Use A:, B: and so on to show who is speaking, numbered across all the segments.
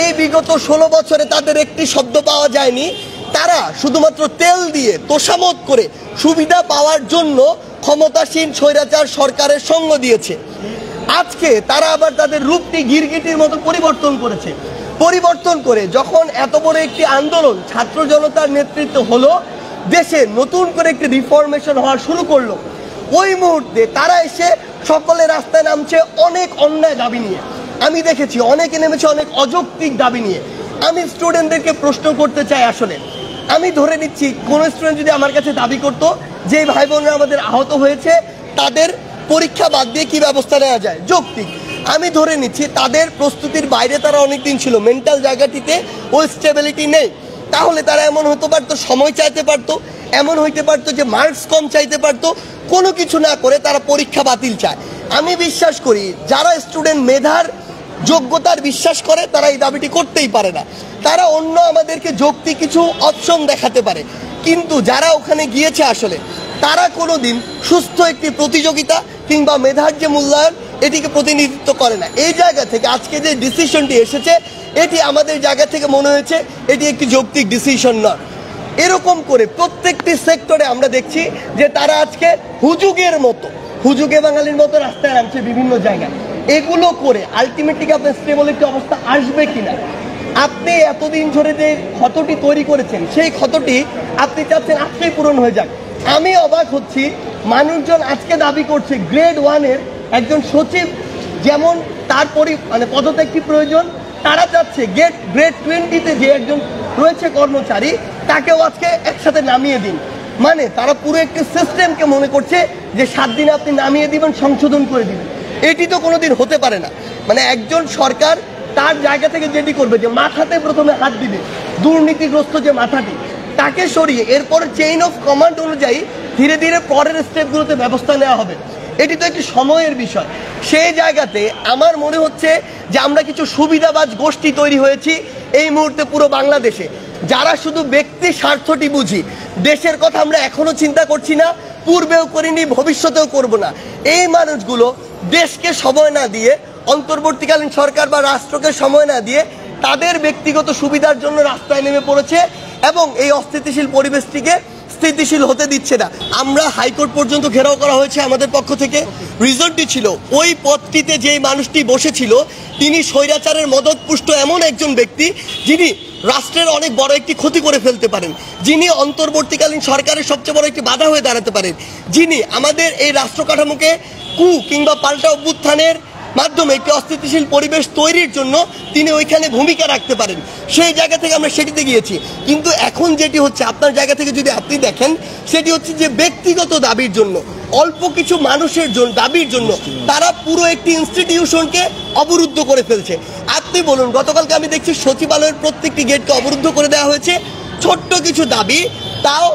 A: এই বিগত 16 বছরে তাদের একটি শব্দ পাওয়া যায়নি। তারা শুধুমাত্র তেল দিয়ে তোষামত করে সুবিধা পাওয়ার জন্য ক্ষমতাসীন স্বৈরাচার সরকারের সঙ্গ দিয়েছে। আজকে তারা আবার তাদের রূপটি গিরগিটির মতো পরিবর্তন করেছে। পরিবর্তন করে যখন এত বড় একটি আন্দোলন ছাত্র জনতার নেতৃত্ব হলো, দেশে নতুন করে একটি রিফরমেশন হওয়া শুরু করলো, ওই মুহূর্তে তারা এসে সকলে রাস্তায় নামছে অনেক অন্যায় দাবি নিয়ে। আমি দেখেছি অনেকে নেমেছে অনেক অযৌক্তিক দাবি নিয়ে। আমি স্টুডেন্টদেরকে প্রশ্ন করতে চাই, আসলে আমি ধরে নিচ্ছি কোন স্টুডেন্ট যদি আমার কাছে দাবি করতো যে ভাই বোনরা আমাদের আহত হয়েছে, তাদের পরীক্ষা বাদ দিয়ে কি ব্যবস্থা নেওয়া যায়, যৌক্তিক। আমি ধরে নিচ্ছি তাদের প্রস্তুতির বাইরে তারা অনেকদিন ছিল, মেন্টাল জায়গাটিতে ওই স্টেবিলিটি নেই। তাহলে তারা এমন হতে পারতো, সময় চাইতে পারতো, এমন হইতে পারতো যে মার্কস কম চাইতে পারতো, কোনো কিছু না করে তারা পরীক্ষা বাতিল চায়। আমি বিশ্বাস করি যারা স্টুডেন্ট মেধার যোগ্যতার বিশ্বাস করে তারা এই দাবিটি করতেই পারে না। তারা অন্য আমাদেরকে যৌক্তিক কিছু অপশন দেখাতে পারে, কিন্তু যারা ওখানে গিয়েছে আসলে তারা কোনোদিন সুস্থ একটি প্রতিযোগিতা কিংবা মেধার যে মূল্যায়ন এটিকে প্রতিনিধিত্ব করে না। এই জায়গা থেকে আজকে যে ডিসিশনটি এসেছে, এটি আমাদের জায়গা থেকে মনে হয়েছে এটি একটি যৌক্তিক ডিসিশন নয়। এরকম করে প্রত্যেকটি সেক্টরে আমরা দেখছি যে তারা আজকে হুজুগে বাঙালির মতো রাস্তায় নামছে বিভিন্ন জায়গায়। এগুলো করে আলটিমেটলি আপনার স্টেবল একটি অবস্থা আসবে কিনা, আপনি এতদিন ধরে যে ক্ষতটি তৈরি করেছেন সেই ক্ষতটি আপনি চাচ্ছেন আজকেই পূরণ হয়ে যাক। আমি অবাক হচ্ছি, মানুষজন আজকে দাবি করছে গ্রেড 1-এর একজন সচিব যেমন তার পদত্যাগটি প্রয়োজন, তারা চাচ্ছে গ্রেড 20-তে যে একজন রয়েছে কর্মচারী তাকেও আজকে একসাথে নামিয়ে দিন। মানে তারা পুরো একটি সিস্টেমকে মনে করছে যে 7 দিনে আপনি নামিয়ে দিবেন, সংশোধন করে দিবেন। এটি তো কোনোদিন হতে পারে না। মানে একজন সরকার তার জায়গা থেকে যেটি করবে, যে মাথাতে প্রথমে হাত দিবে দুর্নীতিগ্রস্ত যে মাথাটি, তাকে সরিয়ে এরপরে চেইন অফ কমান্ড অনুযায়ী ধীরে ধীরে পরের স্টেপগুলোতে ব্যবস্থা নেওয়া হবে। এটি তো একটি সময়ের বিষয়। সেই জায়গাতে আমার মনে হচ্ছে যে আমরা কিছু সুবিধাবাজ গোষ্ঠী তৈরি হয়েছি এই মুহূর্তে পুরো বাংলাদেশে, যারা শুধু ব্যক্তি স্বার্থটি বুঝি। দেশের কথা আমরা এখনো চিন্তা করছি না, পূর্বেও করিনি, ভবিষ্যতেও করব না। এই মানুষগুলো দেশকে সময় না দিয়ে, অন্তর্বর্তীকালীন সরকার বা রাষ্ট্রকে সময় না দিয়ে তাদের ব্যক্তিগত সুবিধার জন্য রাস্তায় নেমে পড়েছে এবং এই অস্থিতিশীল পরিবেশটিকে স্থিতিশীল হতে দিচ্ছে না। আমরা হাইকোর্ট পর্যন্ত ঘেরাও করা হয়েছে আমাদের পক্ষ থেকে। রিজনটি ছিল ওই পদটিতে যে মানুষটি বসেছিল তিনি স্বৈরাচারের মদতপুষ্ট এমন একজন ব্যক্তি যিনি রাষ্ট্রের অনেক বড় একটি ক্ষতি করে ফেলতে পারেন, যিনি অন্তর্বর্তীকালীন সরকারের সবচেয়ে বড় একটি বাধা হয়ে দাঁড়াতে পারেন, যিনি আমাদের এই রাষ্ট্র কাঠামোকে কিংবা পাল্টা অভ্যুত্থানের মাধ্যমে একটি অস্থিতিশীল পরিবেশ তৈরির জন্য তিনি ওইখানে ভূমিকা রাখতে পারেন। সেই জায়গা থেকে আমরা সেটিতে গিয়েছি। কিন্তু এখন যেটি হচ্ছে আপনার জায়গা থেকে যদি আপনি দেখেন, সেটি হচ্ছে যে ব্যক্তিগত দাবির জন্য, অল্প কিছু মানুষের জন্য দাবির জন্য তারা পুরো একটি ইনস্টিটিউশনকে অবরুদ্ধ করে ফেলছে। আপনি বলুন, গতকালকে আমি দেখছি সচিবালয়ের প্রত্যেকটি গেটকে অবরুদ্ধ করে দেওয়া হয়েছে। ছোট্ট কিছু দাবি, তাও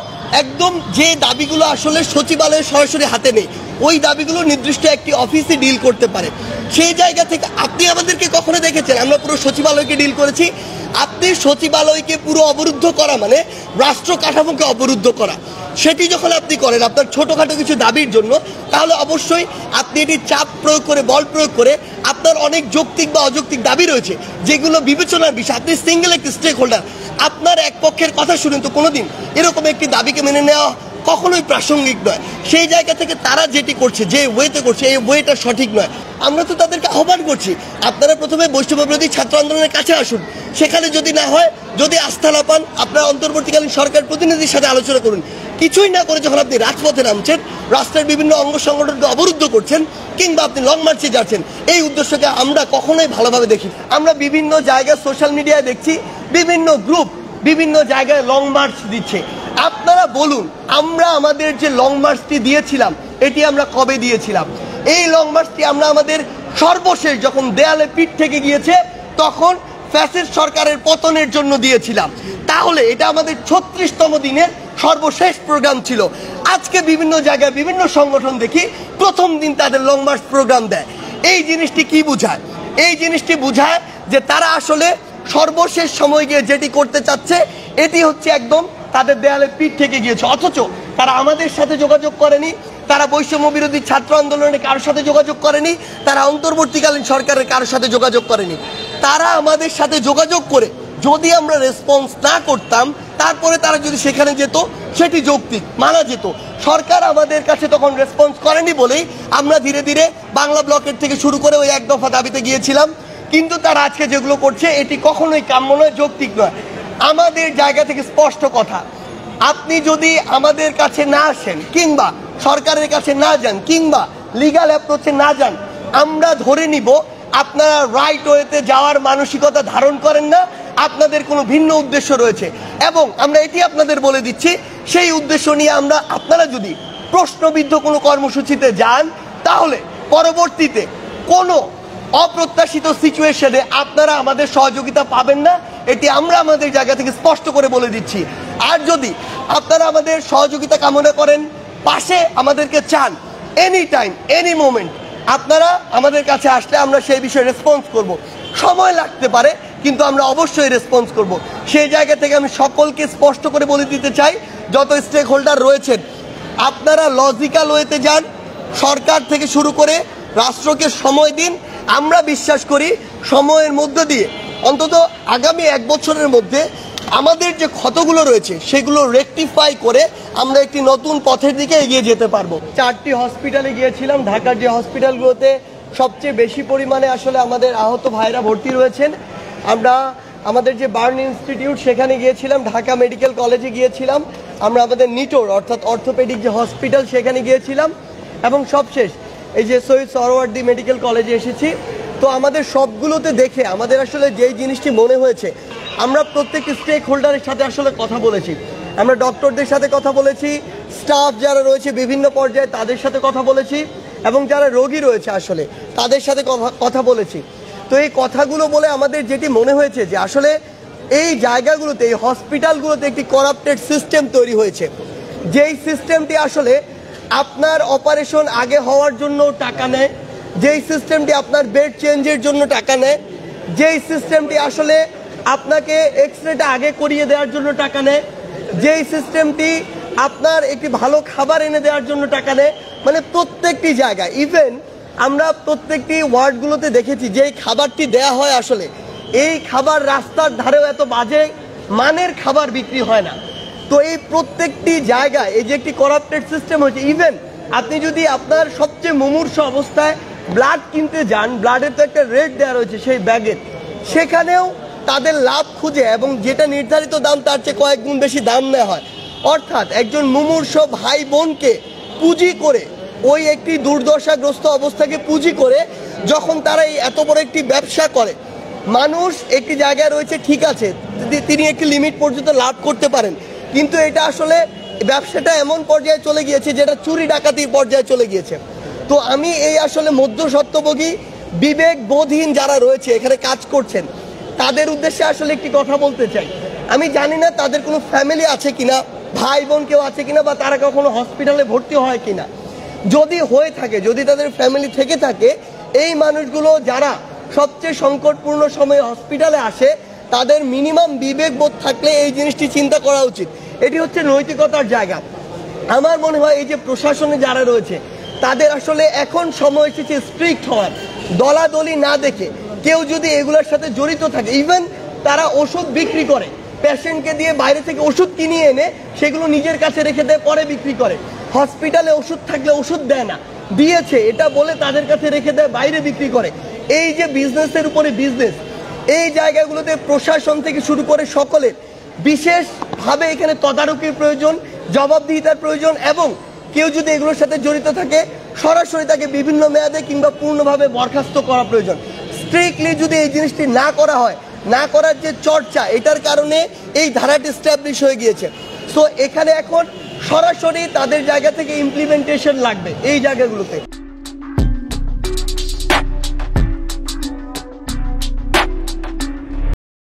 A: একদম যে দাবিগুলো আসলে সচিবালয়ের সরাসরি হাতে নেই, ওই দাবিগুলো নির্দিষ্ট একটি অফিসে ডিল করতে পারে। সেই জায়গা থেকে আপনি আমাদেরকে কখনো দেখেছেন আমরা পুরো সচিবালয়কে ডিল করেছি? আপনি সচিবালয়কে পুরো অবরুদ্ধ করা মানে রাষ্ট্র কাঠামোকে অবরুদ্ধ করা। সেটি যখন আপনি করেন আপনার ছোটোখাটো কিছু দাবির জন্য, তাহলে অবশ্যই আপনি এটি চাপ প্রয়োগ করে, বল প্রয়োগ করে আপনার অনেক যৌক্তিক বা অযৌক্তিক দাবি রয়েছে যেগুলো বিবেচনার বিষয়। আপনি সিঙ্গেল একটি স্টেক হোল্ডার, আপনার এক পক্ষের কথা শুনেন তো কোনোদিন এরকম একটি দাবিকে মেনে নেওয়া কখনোই প্রাসঙ্গিক নয়। সেই জায়গা থেকে তারা যেটি করছে, যে ওয়েতে করছে, এই ওয়েটা সঠিক নয়। আমরা তো তাদেরকে আহ্বান করছি, আপনারা প্রথমে বৈষম্যবিরোধী ছাত্র আন্দোলনের কাছে আসুন। সেখানে যদি না হয়, যদি আস্থা না পান, আপনারা অন্তর্বর্তীকালীন সরকার প্রতিনিধির সাথে আলোচনা করুন। কিছুই না করে যখন আপনি রাজপথে নামছেন, রাষ্ট্রের বিভিন্ন অঙ্গ সংগঠনকে অবরুদ্ধ করছেন, কিংবা আপনি লং মার্চে যাচ্ছেন, এই উদ্দেশ্যকে আমরা কখনোই ভালোভাবে দেখি। আমরা বিভিন্ন জায়গায় সোশ্যাল মিডিয়ায় দেখছি বিভিন্ন গ্রুপ বিভিন্ন জায়গায় লং মার্চ দিচ্ছে। আপনারা বলুন, আমরা আমাদের যে লং মার্চটি দিয়েছিলাম এটি আমরা কবে দিয়েছিলাম? এই লং মার্চটি আমরা আমাদের সর্বশেষ যখন দেয়ালে পিঠ থেকে গিয়েছে তখন ফ্যাসিস্ট সরকারের পতনের জন্য দিয়েছিলাম। তাহলে এটা আমাদের 36তম দিনের সর্বশেষ প্রোগ্রাম ছিল। আজকে বিভিন্ন জায়গায় বিভিন্ন সংগঠন দেখি প্রথম দিন তাদের লং মার্চ প্রোগ্রাম দেয়। এই জিনিসটি কি বোঝায়? এই জিনিসটি বোঝায় যে তারা আসলে সর্বশেষ সময় গিয়ে যেটি করতে চাচ্ছে এটি হচ্ছে একদম তাদের দেয়ালে পিঠ থেকে গিয়েছে। অথচ তারা আমাদের সাথে যোগাযোগ করেনি, তারা বৈষম্য বিরোধী ছাত্র আন্দোলনের কারোর সাথে যোগাযোগ করেনি, তারা অন্তর্বর্তীকালীন সরকারের কারোর সাথে যোগাযোগ করেনি। তারা আমাদের সাথে যোগাযোগ করে যদি আমরা রেসপন্স না করতাম, তারপরে তারা যদি সেখানে যেত, সেটি যৌক্তিক মানা যেত। সরকার আমাদের কাছে তখন রেসপন্স করেনি বলেই আমরা ধীরে ধীরে বাংলা ব্লকের থেকে শুরু করে ওই এক দফা দাবিতে গিয়েছিলাম। কিন্তু তারা আজকে যেগুলো করছে এটি কখনোই কাম্য নয়, যৌক্তিক নয়। আমাদের জায়গা থেকে স্পষ্ট কথা, আপনি যদি আমাদের কাছে না আসেন কিংবা সরকারের কাছে না যান কিংবা লিগ্যাল অ্যাপ্রোচে না যান, আমরা ধরে নিব আপনারা রাইট ওয়েতে যাওয়ার মানসিকতা ধারণ করেন না, আপনাদের কোনো ভিন্ন উদ্দেশ্য রয়েছে। এবং আমরা এটি আপনাদের বলে দিচ্ছি, সেই উদ্দেশ্য নিয়ে আপনারা যদি প্রশ্নবিদ্ধ কোনো কর্মসূচিতে যান, তাহলে পরবর্তীতে কোনো অপ্রত্যাশিত সিচুয়েশনে আপনারা আমাদের সহযোগিতা পাবেন না, এটি আমরা আমাদের জায়গা থেকে স্পষ্ট করে বলে দিচ্ছি। আর যদি আপনারা আমাদের সহযোগিতা কামনা করেন, পাশে আমাদেরকে চান, এনি টাইম এনি মোমেন্ট আপনারা আমাদের কাছে আসলে আমরা সেই বিষয়ে রেসপন্স করব। সময় লাগতে পারে, কিন্তু আমরা অবশ্যই রেসপন্স করব। সেই জায়গা থেকে আমি সকলকে স্পষ্ট করে বলে দিতে চাই, যত স্টেক হোল্ডার রয়েছেন, আপনারা লজিক্যাল ওয়েতে যান, সরকার থেকে শুরু করে রাষ্ট্রকে সময় দিন। আমরা বিশ্বাস করি সময়ের মধ্য দিয়ে অন্তত আগামী 1 বছরের মধ্যে আমাদের যে ক্ষতগুলো রয়েছে সেগুলো রেকটিফাই করে আমরা একটি নতুন পথের দিকে এগিয়ে যেতে পারবো। 4টি হসপিটালে গিয়েছিলাম, ঢাকার যে হসপিটালগুলোতে সবচেয়ে বেশি পরিমাণে আসলে আমাদের আহত ভাইরা ভর্তি রয়েছেন। আমরা আমাদের যে বার্ন ইনস্টিটিউট সেখানে গিয়েছিলাম, ঢাকা মেডিকেল কলেজে গিয়েছিলাম, আমরা আমাদের নিটোর অর্থাৎ অর্থোপেডিক যে হসপিটাল সেখানে গিয়েছিলাম, এবং সবশেষ এই যে শহীদ সরওয়ার্দী মেডিকেল কলেজে এসেছি। তো আমাদের সবগুলোতে দেখে আমাদের আসলে যেই জিনিসটি মনে হয়েছে, আমরা প্রত্যেকটি স্টেক হোল্ডারের সাথে আসলে কথা বলেছি। আমরা ডক্টরদের সাথে কথা বলেছি, স্টাফ যারা রয়েছে বিভিন্ন পর্যায়ে তাদের সাথে কথা বলেছি, এবং যারা রোগী রয়েছে আসলে তাদের সাথে কথা বলেছি। তো এই কথাগুলো বলে আমাদের যেটি মনে হয়েছে যে আসলে এই জায়গাগুলোতে, এই হসপিটালগুলোতে একটি করাপ্টেড সিস্টেম তৈরি হয়েছে, যেই সিস্টেমটি আসলে আপনার অপারেশন আগে হওয়ার জন্য টাকা নেয়, যেই সিস্টেমটি আপনার বেড চেঞ্জের জন্য টাকা নেয়, যেই সিস্টেমটি আসলে আপনাকে এক্সরেটা আগে করিয়ে দেওয়ার জন্য টাকা নেয়, যেই সিস্টেমটি আপনার একটি ভালো খাবার এনে দেওয়ার জন্য টাকা নেয়। মানে প্রত্যেকটি জায়গায়, ইভেন আমরা প্রত্যেকটি ওয়ার্ডগুলোতে দেখেছি যেই খাবারটি দেয়া হয় আসলে এই খাবার রাস্তার ধারেও এত বাজে মানের খাবার বিক্রি হয় না। তো এই প্রত্যেকটি জায়গায় এই যে একটি করাপ্টেড সিস্টেম হয়েছে। ইভেন আপনি যদি আপনার সবচেয়ে মুমূর্ষ অবস্থায় ব্লাড কিনতে যান, ব্লাডের তো একটা রেট দেওয়া রয়েছে সেই ব্যাগের, সেখানেও তাদের লাভ খুঁজে এবং যেটা নির্ধারিত দাম তার চেয়ে কয়েক গুণ বেশি দাম নেওয়া হয়। অর্থাৎ একজন মুমূর্ষ ভাই বোনকে পুঁজি করে, ওই একটি দুর্দশাগ্রস্ত অবস্থাকে পুঁজি করে যখন তারা এই এত বড় একটি ব্যবসা করে, মানুষ একটি জায়গায় রয়েছে, ঠিক আছে তিনি একটি লিমিট পর্যন্ত লাভ করতে পারেন, কিন্তু এটা আসলে ব্যবসাটা এমন পর্যায়ে চলে গিয়েছে যেটা চুরি ডাকাতির পর্যায়ে চলে গিয়েছে। তো আমি এই আসলে মধ্যস্বত্বভোগী বিবেকবোধহীন যারা রয়েছে এখানে কাজ করছেন তাদের উদ্দেশ্যে আসলে একটি কথা বলতে চাই। আমি জানি না তাদের কোনো ফ্যামিলি আছে কিনা, ভাই বোন কেউ আছে কিনা, বা তারা কখনো হসপিটালে ভর্তি হয় কিনা। যদি হয়ে থাকে, যদি তাদের ফ্যামিলি থেকে থাকে, এই মানুষগুলো যারা সবচেয়ে সংকটপূর্ণ সময়ে হসপিটালে আসে তাদের মিনিমাম বিবেকবোধ থাকলে এই জিনিসটি চিন্তা করা উচিত। এটি হচ্ছে নৈতিকতার জায়গা। আমার মনে হয় এই যে প্রশাসনে যারা রয়েছে তাদের আসলে এখন সময় এসেছে স্ট্রিক্ট হওয়ার। দলাদলি না দেখে কেউ যদি এগুলোর সাথে জড়িত থাকে, ইভেন তারা ওষুধ বিক্রি করে, পেশেন্টকে দিয়ে বাইরে থেকে ওষুধ কিনিয়ে এনে সেগুলো নিজের কাছে রেখে দেয়, পরে বিক্রি করে। হসপিটালে ওষুধ থাকলে ওষুধ দেয় না, দিয়েছে এটা বলে তাদের কাছে রেখে দেয়, বাইরে বিক্রি করে। এই যে বিজনেসের উপরে বিজনেস, এই জায়গাগুলোতে প্রশাসন থেকে শুরু করে সকলের বিশেষভাবে এখানে তদারকির প্রয়োজন, জবাবদিহিতার প্রয়োজন, এবং কেউ যদি এগুলোর সাথে জড়িত থাকে সরাসরি তাকে বিভিন্ন মেয়াদে কিংবা পূর্ণভাবে বরখাস্ত করা প্রয়োজন। স্ট্রিক্টলি যদি এই জিনিসটি না করা হয়, না করার যে চর্চা, এটার কারণে এই ধারাটি স্ট্যাবলিশ হয়ে গিয়েছে। সো এখানে এখন সরাসরি তাদের জায়গা থেকে ইমপ্লিমেন্টেশন লাগবে এই জায়গাগুলোতে।